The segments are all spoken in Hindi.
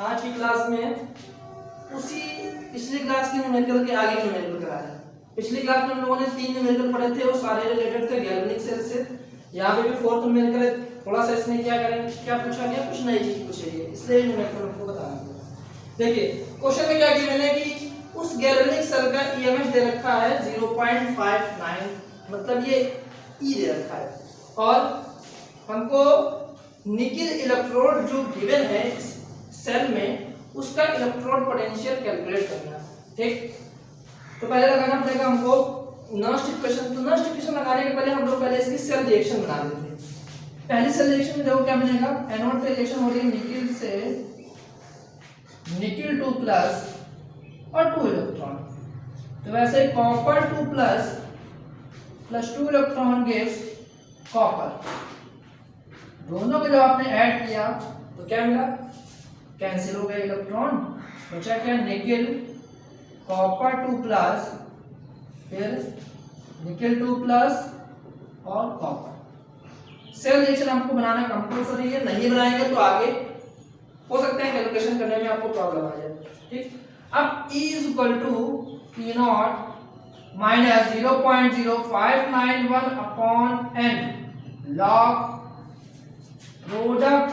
आज की क्लास में उसी पिछली क्लास के न्यूमेरिकल के आगे न्यूमेरिकल कराया है। पिछली क्लास में हम लोगों ने 3 न्यूमेरिकल पढ़े थे, वो सारे रिलेटेड थे गैल्वेनिक सेल से। यहाँ पे भी 4th न्यूमेरिकल है, थोड़ा सा इसमें क्या करेंगे, क्या पूछा गया, कुछ नई चीज पूछी गई, इसलिए न्यूमेरिकल हमको बताना है। देखिए क्वेश्चन में क्या गिवन है कि उस गैल्वेनिक सेल का ईएमएफ दे रखा है 0.59, मतलब ये ई दे रखा है, और हमको निकिल इलेक्ट्रोड जो गिवन है इस सेल में उसका इलेक्ट्रोड पोटेंशियल कैलकुलेट करना है। ठीक, तो पहले लगाना पड़ेगा हमको नस्ट इक्वेशन। तो नस्ट इक्वेशन लगाने के पहले हम लोग पहले इसकी सेल रिएक्शन बना देते हैं। पहली सेल रिएक्शन में देखो क्या बनेगा, एनोड पे रिएक्शन हो रही है निकिल से निकिल 2 प्लस और 2 इलेक्ट्रॉन, तो वैसे copper 2 plus plus 2 electron gives copper. दोनों को जब आपने ऐड किया तो क्या मिला, कैंसिल हो गया इलेक्ट्रॉन, बचा क्या निकिल कॉपर 2 प्लस फिर निकिल 2 प्लस और कॉपर। सेल रिएक्शन आपको बनाना कंपल्सरी है, नहीं बनाएंगे तो आगे हो सकता है कैलकुलेशन करने में आपको प्रॉब्लम आ जाए। ठीक, अब E = P0 minus 0.0591 upon n log product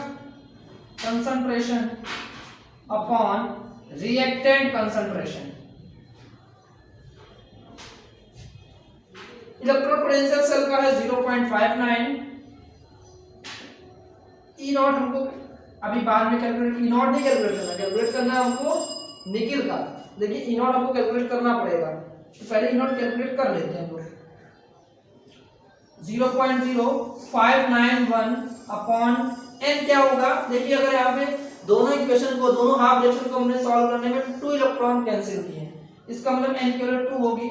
concentration upon reactant concentration. Electrode potential cell का है 0.59। E0 हमको अभी बाद में कैलकुलेट, E0 नहीं कैलकुलेट करना है हमको निकिल का, लेकिन E0 हमको कैलकुलेट करना पड़ेगा, तो पहले E0 कैलकुलेट कर लेते हैं हम लोग। 0.0591 अपॉन n क्या होगा, देखिए अगर यहाँ पे दोनों इक्वेशन को, दोनों हाफ रिएक्शन को हमने सॉल्व करने में 2 इलेक्ट्रॉन कैंसिल किए हैं, इसका मतलब n की वैल्यू 2 होगी।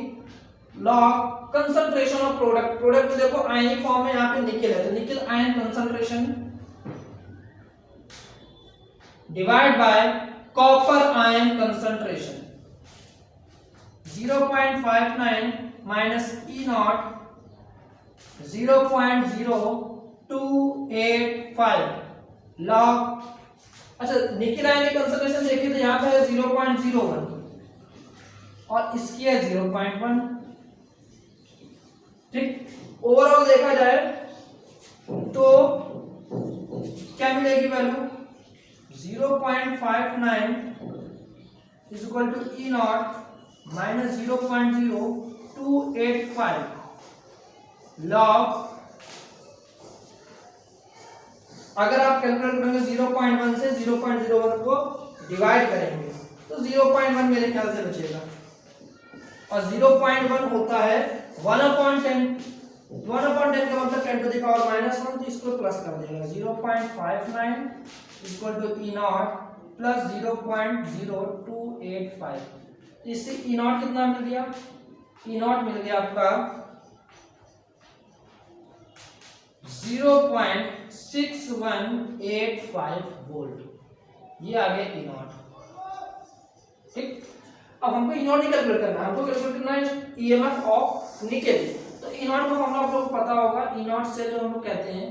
Log concentration of product, product देखो आयनिक फॉर्म में यहाँ पे निकिल है, तो nickel ion concentration divide by copper ion concentration. 0.59 minus E0 0.0285 log, अच्छा निकिल आयन की कंसंट्रेशन देखिए तो यहाँ पे है 0.01 और इसकी है 0.1। ठीक, ओवरऑल देखा जाए तो क्या मिलेगी value, 0.59 is equal to E0 minus 0.0285 log, अगर आप कैलकुलेट करेंगे 0.1 से 0.01 को डिवाइड करेंगे तो 0.1 मेरे ख्याल से बचेगा, और 0.1 होता है 1/10। 1/10 का मतलब 10 to the power -1, तो इसको प्लस कर देगा। 0.59 इक्वल टू E0 प्लस 0.0285, इससे E0 कितना मिल गया, E0 मिल गया आपका 0.6185 वोल्ट, ये आ गया E0। ठीक, अब हमको E0 नहीं कैलकुलेट करना है, हमको कैलकुलेट करना है EMF ऑफ निकिल। तो E0 को हम लोग को पता होगा, E0 से जो हम लोग कहते हैं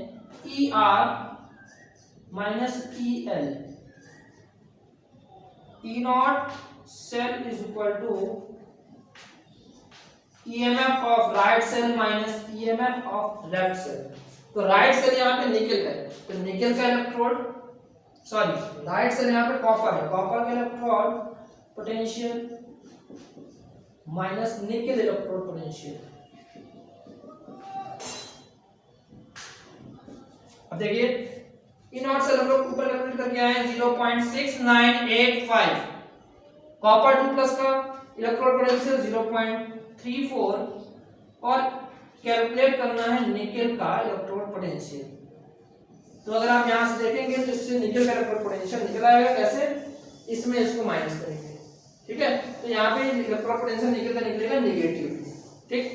ER minus EL। E0 cell is equal to EMF of right cell minus EMF of left cell. तो राइट सेल यहाँ पे निकिल है, तो निकिल का इलेक्ट्रोड, सॉरी राइट सेल यहाँ पे कॉपर है, कॉपर का electrode potential minus nickel electrode potential. अब देखिए E0 से हम लोग ऊपर कैलकुलेट करके आए हैं 0.6985, कॉपर 2 प्लस का इलेक्ट्रोड पोटेंशियल 0.34, और कैलकुलेट करना है निकिल का इलेक्ट्रोड पोटेंशियल। तो अगर आप यहां से देखेंगे तो इससे निकिल का इलेक्ट्रोड पोटेंशियल निकल आएगा, कैसे, इसमें इसको माइनस करेंगे। ठीक है, तो यहाँ पे इलेक्ट्रोड पोटेंशियल निकिल का निकलेगा नेगेटिव। ठीक,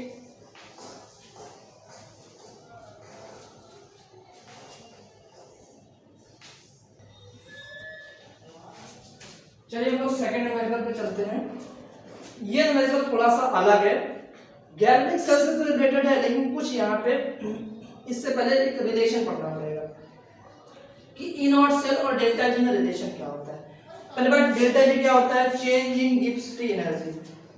चलिए हम लोग सेकंड न्यूमेरिकल पे चलते हैं। ये न्यूमेरिकल थोड़ा सा अलग है, गैल्वेनिक सेल से तो रिलेटेड है, लेकिन कुछ यहाँ पे इससे पहले एक रिलेशन पढ़ना पड़ेगा कि E0 सेल और डेल्टा G में रिलेशन क्या होता है। पहले बात डेल्टा जी क्या होता है, change in Gibbs free energy.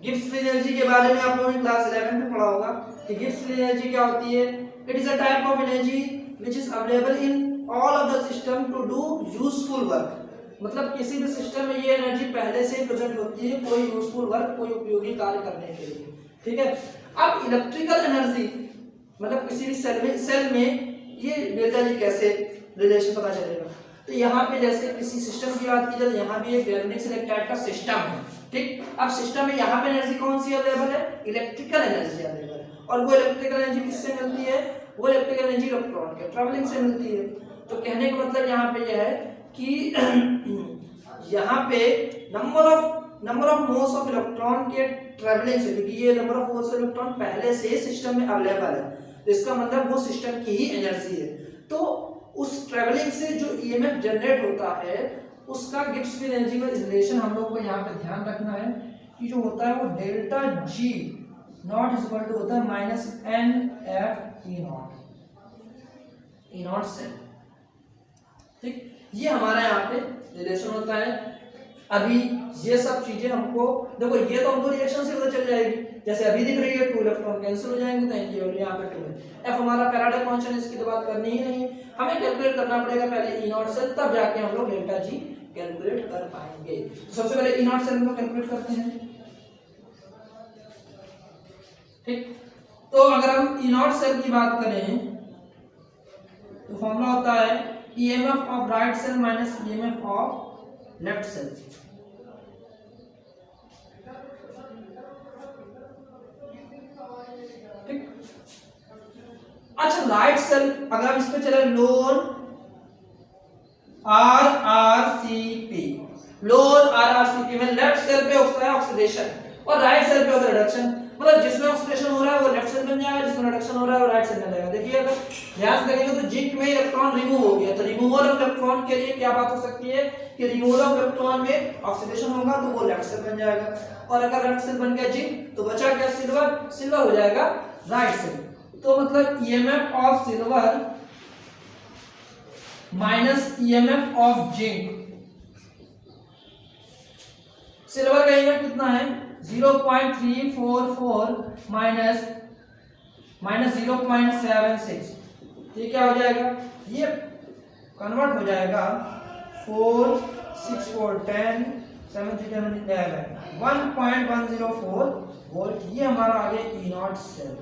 Gibbs free energy के बारे में आप लोगों ने क्लास 11 में पढ़ा होगा कि गिब्स फ्री एनर्जी क्या होती है। It is a type of energy which is available in all of the system to do useful work. मतलब किसी भी सिस्टम में ये एनर्जी पहले से प्रेजेंट होती है कोई यूजफुल वर्क, कोई उपयोगी कार्य करने के लिए, ठीक है। अब इलेक्ट्रिकल एनर्जी मतलब किसी भी सेल में ये डेल्टा जी कैसे रिलेशन पता चलेगा। तो यहाँ पे जैसे किसी सिस्टम की बात की जाए तो यहाँ भी एक गैल्वेनिक सेल एक टाइप का सिस्टम है, ठीक। अब सिस्टम में यहाँ पे एनर्जी कौन सी अवेलेबल है, इलेक्ट्रिकल एनर्जी अवेलेबल है। और वो इलेक्ट्रिकल एनर्जी किससे मिलती है, वो इलेक्ट्रिकल एनर्जी इलेक्ट्रॉन के ट्रैवलिंग से मिलती है। तो कहने का मतलब यहाँ पे यह है कि यहाँ पे number of moles of electron के ट्रैवलिंग से, क्योंकि ये number of moles of electron पहले से सिस्टम में अवेलेबल है, तो इसका मतलब वो सिस्टम की ही एनर्जी है। तो उस ट्रैवलिंग से जो ईएमएफ जनरेट होता है उसका गिब्स फ्री एनर्जी में रिलेशन हम लोग को यहाँ पे ध्यान रखना है कि जो होता है वो delta G naught is equal to होता है minus N F E naught से, ठीक। ये हमारा यहाँ पे रिलेशन होता है। अभी ये सब चीजें हमको देखो, ये तो हमको रिएक्शन से पता चल जाएगी, जैसे अभी दिख रही है 2 इलेक्ट्रॉन कैंसिल हो जाएंगे तो एनकी वैल्यू यहाँ पे 2 है। एफ हमारा फैराडे कांस्टेंट, इसकी तो बात करनी ही नहीं है, हमें कैलकुलेट करना पड़ेगा पहले ई नॉट सेल, तब जाके हम लोग डेल्टा जी कैलकुलेट कर पाएंगे। तो सबसे पहले ई नॉट सेल को कैलकुलेट करते हैं, ठीक। तो अगर हम ई नॉट सेल की बात करें तो फॉर्मूला होता है EMF of right cell minus EMF of left cell. ठीक। अच्छा, राइट सेल अगर हम इस पे चले लोन आरआरसीपी, लोन आरआरसीपी में लेफ्ट सेल पे होता है ऑक्सीडेशन और राइट सेल पे होता है रिडक्शन। मतलब जिसमें ऑक्सीडेशन हो रहा है वो लेफ्ट सेल बन जाएगा, जिसमें रिडक्शन हो रहा है वो राइट सेल बन जाएगा। देखिए अगर ध्यान से देखेंगे तो जिंक में इलेक्ट्रॉन रिमूव हो गया, तो रिमूवल ऑफ इलेक्ट्रॉन के लिए क्या बात हो सकती है कि रिमूवल ऑफ इलेक्ट्रॉन में ऑक्सीडेशन होगा तो वो लेफ्ट सेल बन जाएगा, और अगर लेफ्ट सेल बन गया जिंक तो बचा क्या सिल्वर, सिल्वर हो जाएगा राइट सेल। तो मतलब EMF of silver minus EMF of zinc, silver का ईएमएफ कितना है 0.344 माइनस 0.76, ये क्या हो जाएगा, ये कन्वर्ट हो जाएगा 4 6 4 10 7 3 11 1.104 वोल्ट। ये हमारा आ गया ई नॉट सेल।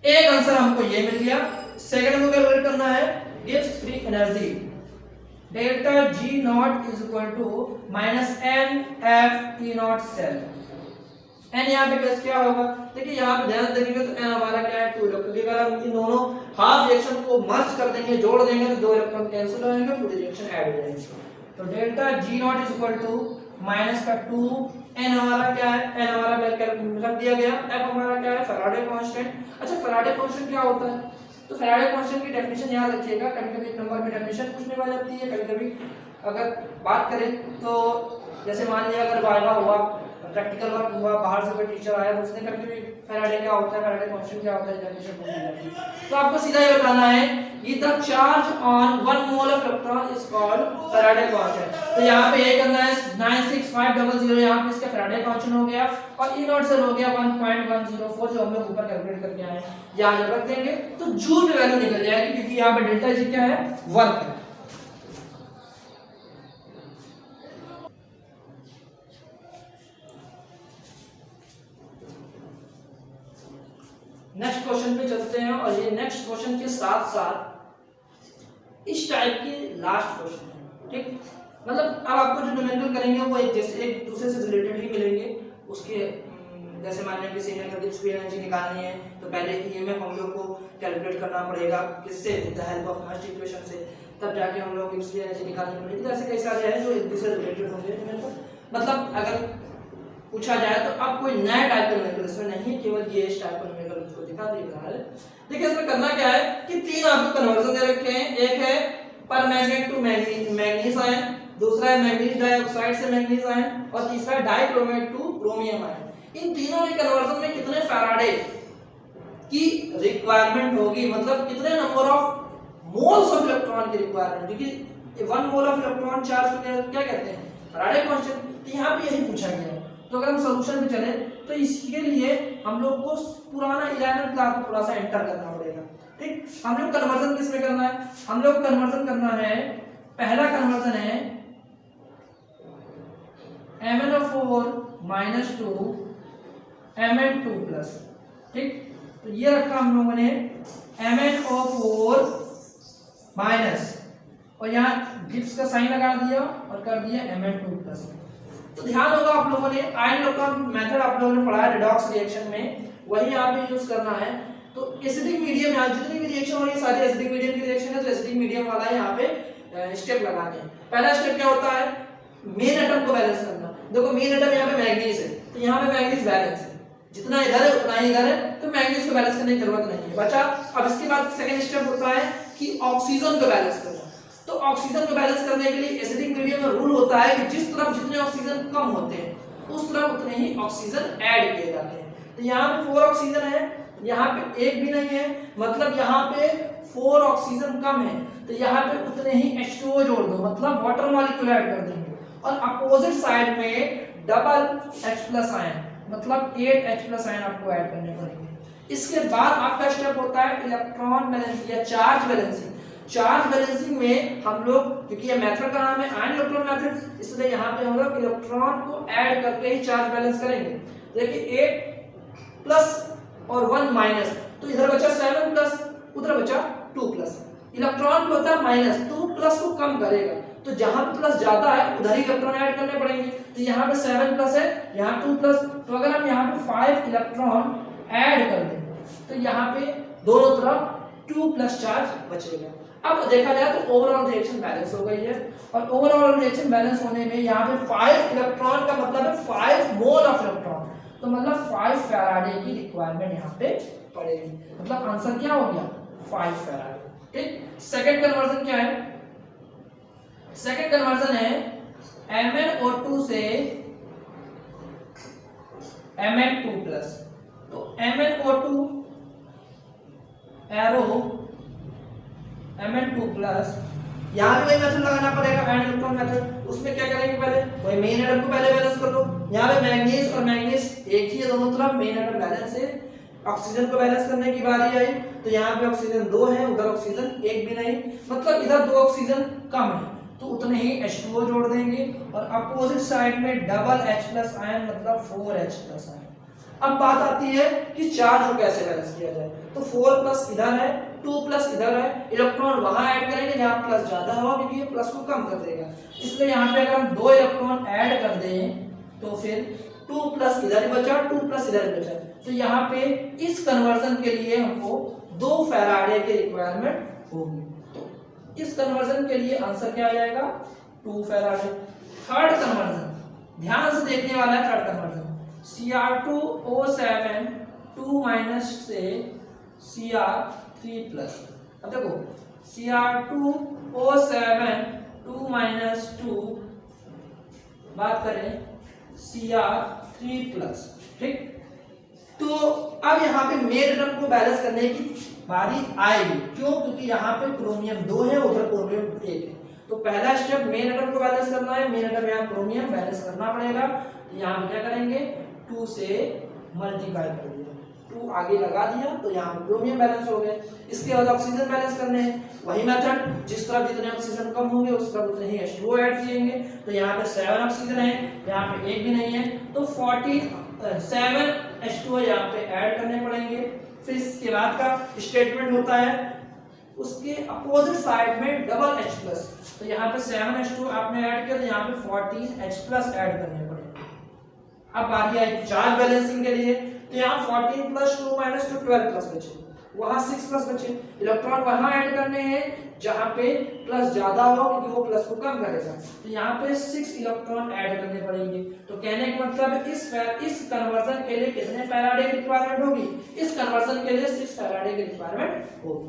एक आंसर हमको ये मिल गया। सेकंड हमको कैलकुलेट करना है Gibbs free energy, delta G naught is equal to minus N F E naught cell. N यहाँ पे कैसे क्या होगा, देखिए यहाँ पे ध्यान देंगे तो एन हमारा क्या है 2 इलेक्ट्रॉन। अगर हम इन दोनों हाफ रिएक्शन को मर्ज कर देंगे, जोड़ देंगे तो 2 इलेक्ट्रॉन कैंसिल हो जाएंगे, पूरी रिएक्शन ऐड हो जाएगी। तो delta G naught is equal to minus का 2, एन हमारा क्या है, एन हमारा रख दिया गया, एफ हमारा क्या है फैराडे कांस्टेंट। अच्छा, फैराडे कांस्टेंट क्या होता है, तो फैराडे कांस्टेंट की डेफिनेशन याद रखिएगा, कभी-कभी एक नंबर में डेफिनेशन पूछने वाली जाती है, कभी-कभी अगर बात करें तो जैसे मान लिया अगर वाइवा हुआ, प्रैक्टिकल वर्क हुआ, बाहर से कोई टीचर आया तो उसने कभी-कभी फैराडे क्या होता है, फैराडे कांस्टेंट क्या होता है डेफिनेशन पूछी जाती है। तो आपको सीधा ये बताना है कि the charge on 1 mole of electron is called Faraday constant. तो यहाँ पे ये करना है 96500, यहाँ पे इसका फैराडे कांस्टेंट हो गया और ई नॉट सेल हो गया 1.104 जो हम लोग ऊपर कैलकुलेट करके आए हैं। यहाँ जब रख देंगे तो जूल वैल्यू निकल जाएगी, क्योंकि यहाँ पे डेल्टा जी क्या है, वर्क है। नेक्स्ट क्वेश्चन पे चलते हैं, और ये नेक्स्ट क्वेश्चन के साथ साथ इस टाइप के लास्ट क्वेश्चन है, ठीक। मतलब अब आपको जो न्यूमेरिकल करेंगे वो एक जैसे एक दूसरे से रिलेटेड ही मिलेंगे। उसके जैसे मान लें किसी ने अगर गिब्स फ्री एनर्जी निकालनी है तो पहले ईएमएफ हम लोग को कैलकुलेट करना पड़ेगा, किससे, with the help of first equation से, तब जाके हम लोग गिब्स फ्री एनर्जी निकालनी पड़ेगी। तो ऐसे कई सारे हैं जो एक दूसरे से रिलेटेड होंगे। मतलब अगर पूछा जाए तो अब कोई नया टाइप का न्यूमेरिकल इसमें नहीं, केवल ये इस टाइप का न्यूमेरिकल उसको दिखा दे रहा है। देखिए इसमें करना क्या है कि 3 आपको कन्वर्जन दे रखे हैं, एक है परमैंगनेट टू मैंगनीज आयन, दूसरा है मैंगनीज डाइऑक्साइड से मैंगनीज आयन, और तीसरा है डाइक्रोमेट टू क्रोमियम आयन। इन तीनों के कन्वर्जन में कितने फैराडे की रिक्वायरमेंट होगी, मतलब कितने number of moles of electron की रिक्वायरमेंट, क्योंकि 1 मोल ऑफ इलेक्ट्रॉन चार्ज को क्या कहते हैं, फैराडे कांस्टेंट। तो यहाँ पे यही पूछा गया है। तो अगर हम सॉल्यूशन पे चले तो इसके लिए हम लोग को पुराना 11th क्लास में थोड़ा सा एंटर करना पड़ेगा। ठीक, हम लोग कन्वर्जन किस में करना है, हम लोग कन्वर्जन करना है, पहला कन्वर्जन है MnO4 - 2 Mn2+। ठीक, तो ये रखा हम लोगों ने MnO4 माइनस और यहाँ गिब्स का साइन लगा दिया और कर दिया Mn2+। तो ध्यान होगा आप लोगों ने आयन इलेक्ट्रॉन मेथड आप लोगों ने पढ़ा है रिडॉक्स रिएक्शन में, वही यहाँ पे यूज करना है। तो एसिडिक मीडियम, यहाँ जितनी भी रिएक्शन हो रही है सारी एसिडिक मीडियम की रिएक्शन है, तो एसिडिक मीडियम वाला यहाँ पे स्टेप लगाने हैं। पहला स्टेप क्या होता है, मेन एटम को बैलेंस करना। देखो मेन एटम यहाँ पे मैग्नीज है, तो यहाँ पे मैग्नीज बैलेंस है, जितना इधर है उतना ही इधर है, तो मैग्नीज को बैलेंस करने की जरूरत नहीं है बचा। अब इसके बाद सेकंड स्टेप होता है कि ऑक्सीजन को बैलेंस करना। तो ऑक्सीजन को बैलेंस करने के लिए एसिडिक मीडियम में रूल होता है कि जिस तरफ जितने ऑक्सीजन कम होते हैं उस तरफ उतने ही ऑक्सीजन ऐड किए जाते हैं। तो यहाँ पे 4 ऑक्सीजन है, यहाँ पे एक भी नहीं है, मतलब यहाँ पे 4 ऑक्सीजन कम है, तो यहाँ पे उतने ही H2O जोड़ दो, मतलब वाटर मॉलिक्यूल ऐड कर देंगे। और अपोजिट साइड में डबल H+ आयन, मतलब 8 H+ आयन आपको ऐड करने पड़ेंगे। इसके बाद आपका स्टेप होता है इलेक्ट्रॉन बैलेंसिंग या चार्ज बैलेंसिंग। चार्ज बैलेंसिंग में हम लोग, क्योंकि ये मेथड का नाम है आयन इलेक्ट्रॉन मेथड, इसलिए यहाँ पे हम लोग इलेक्ट्रॉन को ऐड करके ही चार्ज बैलेंस करेंगे। देखिए 8+ और 1 माइनस, तो इधर बचा 7+, उधर बचा 2+। इलेक्ट्रॉन को होता है माइनस, तो 2+ को कम करेगा, तो जहां पे प्लस ज्यादा है उधर ही इलेक्ट्रॉन ऐड करने पड़ेंगे। तो यहाँ पे 7+ है, यहाँ 2+, तो अगर हम यहाँ पे 5 इलेक्ट्रॉन ऐड कर दें तो यहाँ पे दोनों तरफ 2+ चार्ज बचेगा। अब देखा जाए तो ओवरऑल रिएक्शन बैलेंस हो गई है, और ओवरऑल रिएक्शन बैलेंस होने में यहाँ पे 5 इलेक्ट्रॉन का मतलब है 5 मोल ऑफ इलेक्ट्रॉन, तो मतलब 5 फैराडे की रिक्वायरमेंट यहाँ पे पड़ेगी। मतलब आंसर क्या हो गया, 5 फैराडे। ठीक, सेकंड कन्वर्जन क्या है, सेकंड कन्वर्जन है MnO2 से Mn2+। तो MnO2 एरो Mn2+, यहाँ भी वही मेथड लगाना पड़ेगा आयन इलेक्ट्रॉन मेथड। उसमें क्या करेंगे, पहले वही मेन एटम को पहले बैलेंस कर दो। यहाँ पे मैग्नीज और मैग्नीज एक ही है दोनों तरफ, मेन एटम बैलेंस है। ऑक्सीजन को बैलेंस करने की बारी आई, तो यहाँ पे ऑक्सीजन 2 है, उधर ऑक्सीजन एक भी नहीं, मतलब इधर 2 ऑक्सीजन कम है, तो उतने ही H2O जोड़ देंगे। और अपोजिट साइड में डबल H+ आयन, मतलब 4H+ आयन। अब बात आती है कि चार्ज को कैसे बैलेंस किया जाए। तो 4+ इधर है, 2+ इधर है, इलेक्ट्रॉन वहां ऐड करेंगे जहां प्लस ज्यादा होगा, क्योंकि ये प्लस को कम कर देगा। इसलिए यहाँ पे अगर हम 2 इलेक्ट्रॉन ऐड कर दें तो फिर 2+ इधर ही बचा, 2+ इधर ही बचा। तो यहाँ पे इस कन्वर्जन के लिए हमको 2 फैराडे की रिक्वायरमेंट होगी। तो इस कन्वर्जन के लिए आंसर क्या आ जाएगा, 2 फैराडे। थर्ड कन्वर्जन ध्यान से देखने वाला है, थर्ड कन्वर्जन Cr2O7 2- से Cr3+। अब देखो Cr2O7 2 बात करें Cr3+। ठीक, तो अब यहाँ पे मेन एटम को बैलेंस करने की बारी आएगी। क्यों, क्योंकि यहाँ पे क्रोमियम 2 है, उधर क्रोमियम 1 है। तो पहला स्टेप मेन एटम को बैलेंस करना है, मेन एटम यहाँ क्रोमियम बैलेंस करना पड़ेगा। यहाँ पे क्या करेंगे, 2 से मल्टीप्लाई कर दिया, 2 आगे लगा दिया, तो यहाँ पे क्रोमियम बैलेंस हो गए। इसके बाद ऑक्सीजन बैलेंस करने हैं, वही मेथड, जिस तरफ जितने ऑक्सीजन कम होंगे उस तरफ उतने ही H2O ऐड किएंगे। तो यहाँ पे 7 ऑक्सीजन है, यहाँ पे एक भी नहीं है, तो 47 H2O यहाँ पे ऐड करने पड़ेंगे। फिर इसके बाद का स्टेटमेंट होता है उसके अपोजिट साइड में डबल H+, तो यहाँ पे 7 H2O आपने ऐड किया, तो यहाँ पे 14 H+ ऐड करने पड़ेंगे। अब बारी आई चार्ज बैलेंसिंग के लिए, तो यहाँ 14 + 2 - 2 12+ बचे, वहां 6+ बचे। इलेक्ट्रॉन वहां ऐड करने हैं जहां पे प्लस ज्यादा हो, क्योंकि वो प्लस को कम करेगा। तो यहाँ पे 6 इलेक्ट्रॉन ऐड करने पड़ेंगे। तो कहने का मतलब इस कन्वर्जन के लिए कितने फैराडे की रिक्वायरमेंट होगी, इस कन्वर्जन के लिए 6 फैराडे की रिक्वायरमेंट होगी।